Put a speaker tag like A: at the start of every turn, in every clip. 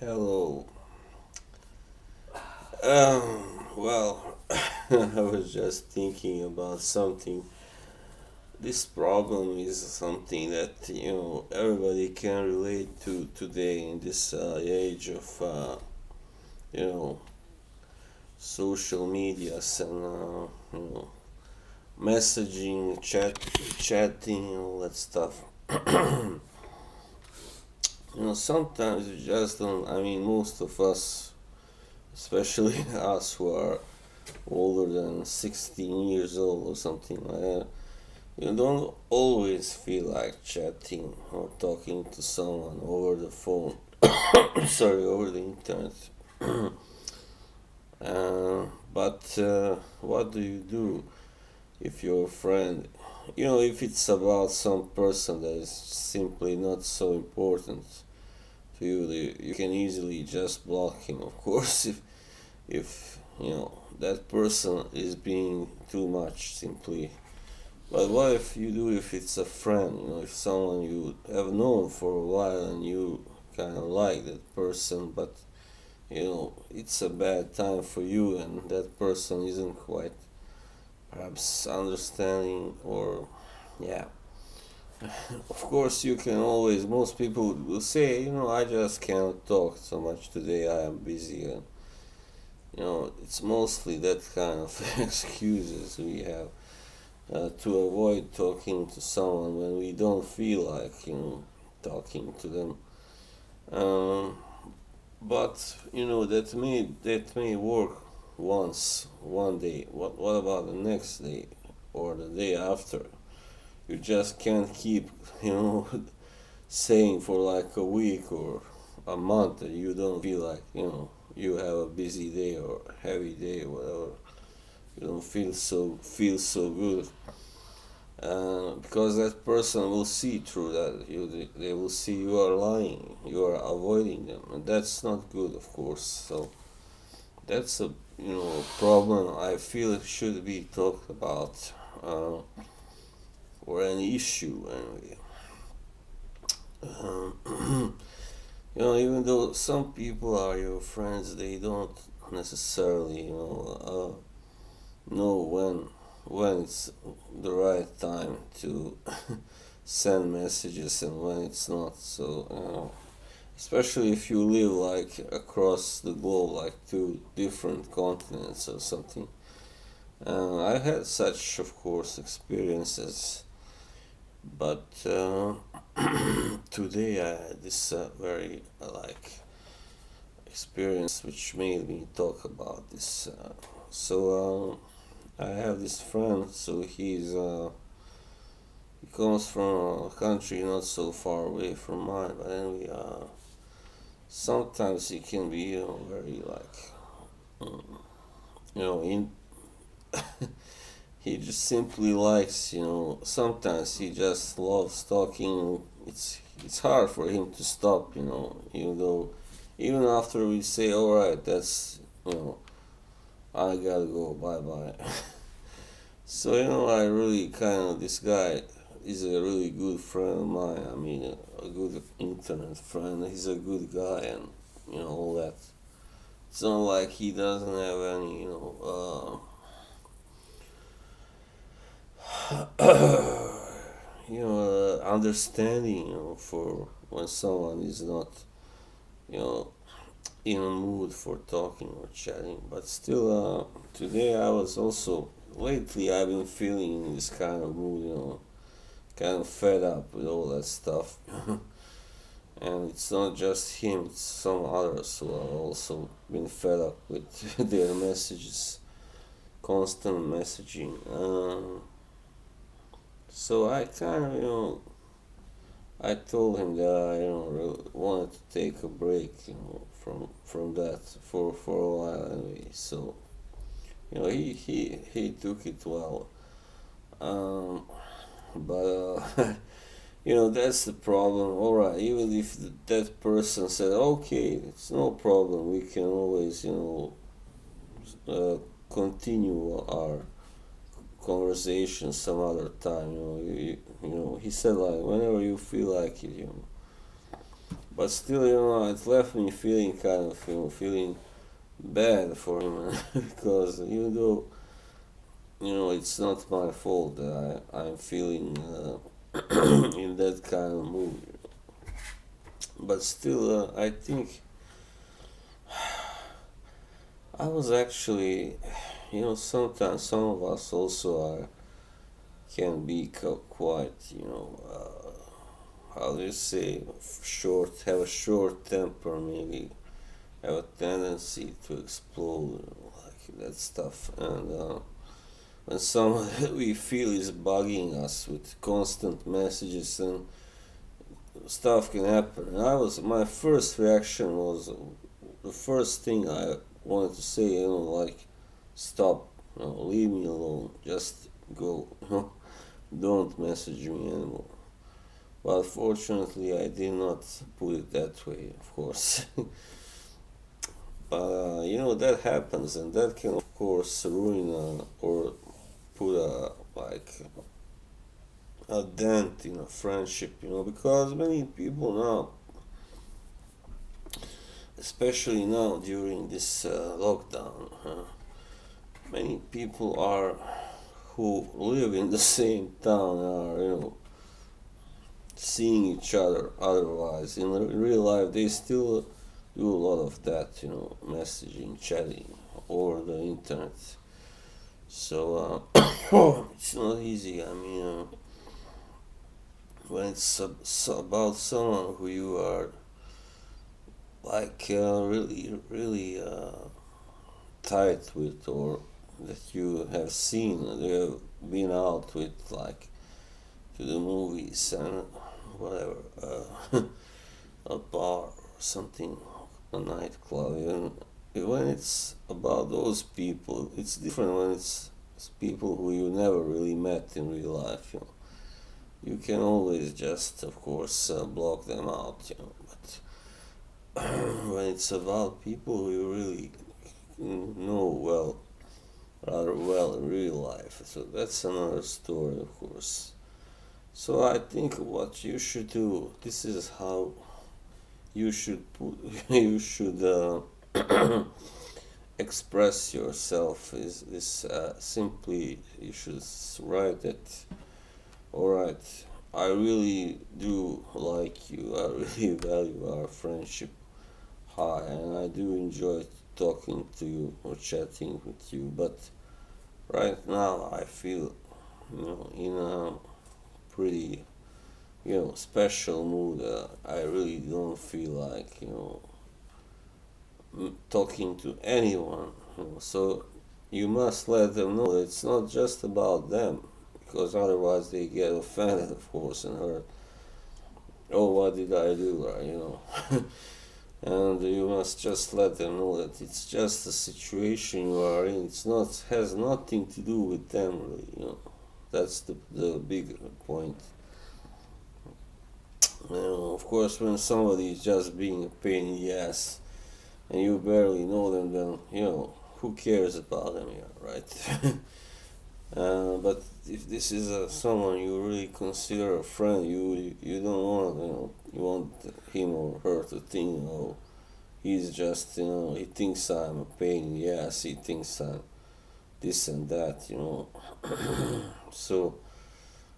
A: Hello. Well, I was just thinking about something. This problem is something that everybody can relate to today in this age of you know social medias and messaging, chatting, all that stuff. Sometimes you just don't. I mean, most of us, especially us who are older than 16 years old or something like that, you don't always feel like chatting or talking to someone over the phone. Sorry, over the internet. But what do you do if your friend, if it's about some person that is simply not so important to you, you can easily just block him, of course, if that person is being too much simply. But what if you do if it's a friend, if someone you have known for a while and you kind of like that person, but it's a bad time for you and that person isn't quite perhaps understanding or yeah. Of course you can always, most people will say, I just can't talk so much today, I am busy, and it's mostly that kind of excuses we have to avoid talking to someone when we don't feel like talking to them. Um, but that may work once one day. What about the next day or the day after? You just can't keep saying for like a week or a month that you don't feel like you have a busy day or heavy day or whatever. You don't feel so good, because that person will see through that. They will see you are lying, you are avoiding them, and that's not good, of course. So that's a problem I feel it should be talked about, or an issue anyway. Even though some people are your friends, they don't necessarily know when it's the right time to send messages and when it's not. So especially if you live like across the globe, like two different continents or something. I had such, of course, experiences, but today I had this very experience which made me talk about this. So I have this friend. So he comes from a country not so far away from mine, but then we sometimes he can be very like in he just simply likes, sometimes he just loves talking. It's hard for him to stop, even though even after we say all right, that's I gotta go, bye bye. So I really kind of, this guy is a really good friend of mine. I mean, a good internet friend. He's a good guy, and all that. It's not like he doesn't have any understanding, for when someone is not, you know, in a mood for talking or chatting. But still, today I was also, lately I've been feeling in this kind of mood, kind of fed up with all that stuff. And it's not just him, it's some others who have also been fed up with their messages, constant messaging. So I kind of, I told him that I, really wanted to take a break, from that for a while anyway. So he took it well. Um, but that's the problem. All right, even if that person said, okay, it's no problem, we can always uh, continue our conversation some other time. He said like whenever you feel like it. But still, it left me feeling kind of, feeling bad for him because even though, it's not my fault that I'm feeling in that kind of mood. But still, I think I was actually, sometimes some of us also can be quite, how do you say, have a short temper, maybe have a tendency to explode, like that stuff. And when someone we feel is bugging us with constant messages and stuff can happen. And my first reaction was the first thing I wanted to say, like, stop, leave me alone, just go, don't message me anymore. But fortunately, I did not put it that way, of course. But that happens, and that can, of course, ruin or put a dent in a friendship, because many people now, especially now during this lockdown, many people are who live in the same town are, seeing each other otherwise. In real life, they still do a lot of that, messaging, chatting over the internet. So it's not easy. I mean, when it's about someone who you are like really, really tight with, or that you have seen, you have been out with, like to the movies and whatever, a bar or something, a nightclub. And when it's about those people, it's different when it's people who you never really met in real life. You can always just, of course, block them out. But when it's about people who you really know rather well in real life, so that's another story, of course. So I think what you should do, this is how you should you should express yourself, is simply you should write it. All right, I really do like you. I really value our friendship high, and I do enjoy talking to you or chatting with you. But right now, I feel, in a pretty, special mood. I really don't feel like, talking to anyone. So you must let them know that it's not just about them, because otherwise they get offended, of course, and hurt. Oh, what did I do? And you must just let them know that it's just a situation you are in. It's not has nothing to do with them, really. That's the big point. Of course, when somebody is just being a pain in the ass and you barely know them, then who cares about them, right? But if this is someone you really consider a friend, you don't want, you want him or her to think, he's just, he thinks I'm a pain in the ass, he thinks I'm this and that, So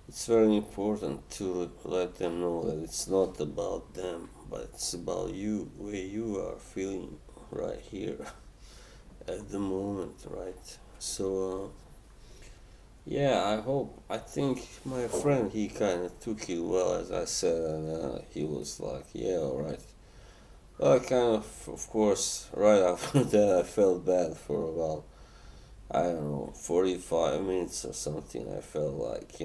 A: it's very important to let them know that it's not about them, but it's about you, the way you are feeling right here at the moment, right? So, yeah, I think my friend, he kind of took it well, as I said, and he was like, yeah, alright. Well, I kind of course, right after that, I felt bad for about, I don't know, 45 minutes or something. I felt like,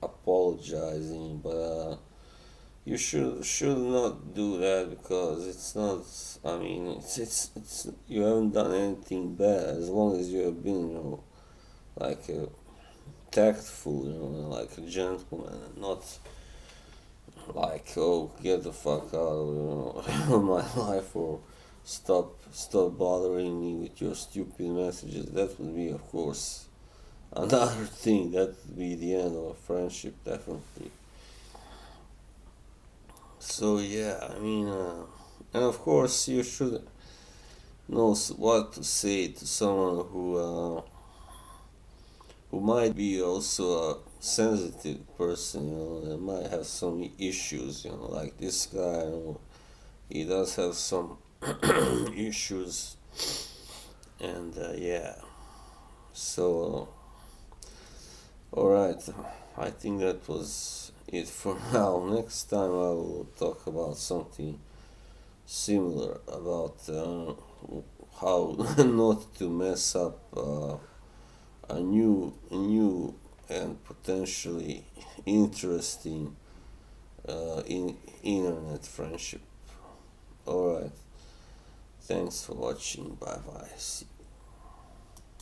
A: apologizing, but you should not do that, because it's not. I mean, it's you haven't done anything bad, as long as you have been, like tactful, like a gentleman, and not like, oh, get the fuck out of, my life, or stop bothering me with your stupid messages. That would be, of course, another thing. That would be the end of a friendship, definitely. So yeah, and of course you should know what to say to someone who might be also a sensitive person, and might have some issues, like this guy, he does have some issues, and yeah. So, alright, I think that was it for now. Next time I will talk about something similar about how not to mess up a new and potentially interesting in internet friendship. Alright, thanks for watching. Bye bye. See